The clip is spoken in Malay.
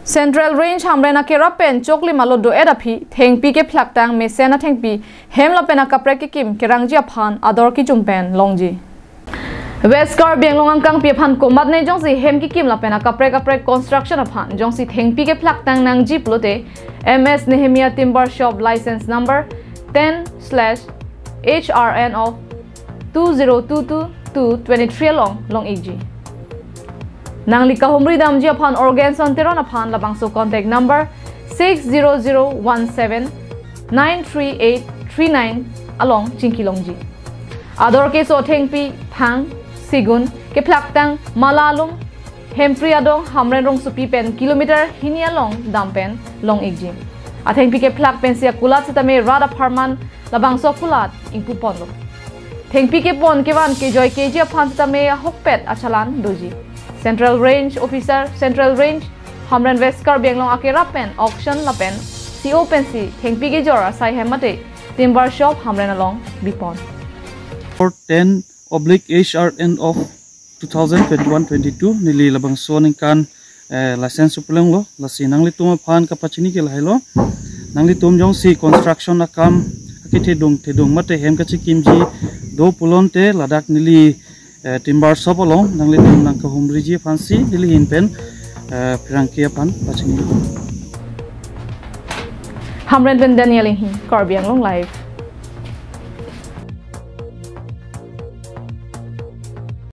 Central Range Hamren Pen Chokli Malodo Edapi, thengpi kephlak tang mesen thengpi, hemla pena kapre kim kerangji aphan ador ki jumpen longji. West Car Benglong Kang Pipan Komat Ne Jongsi Hem ki kim la pena kapre construction aphan Jongsi thengpi kephlak tang nang jeep lote MS Nehemiah Timber Shop license number 10/HRN of 2022-23 long EG. Nang lika humri damji upon organ santeron upon labangso contact number 60017-93839 along Chinki Longji. Ador ke so thengpi thang sigun kephlak tang malalum hempriadong hamren rong supi pen kilometer hinia long dampen long igji. Athengpi kephlak pen sia kulat sitame rada parman labangso kulat ingpu ponlo. Thengpi ke pon kewan ke joy keji upon sitame hokpet achalan doji. Central Range Officer, Central Range, Hamren West Car Benglong Pen auction lapen, si open si, thengpi ke jora sai hemate, Timber Shop Hamren along Bipon. 10/HRN of 2021-22 nili labang soning kan license supuleng lo, lasi nangli tuma pan kapachini ke lahilo, nangli tum jong si construction akam akite tedong mate hem kachikimji do pulon te ladak nili Timber Shop along nang litum nang kahumriji fancy nilihin pen pirangkia pan pachini. Hamren ben Daniel Car Benglong live.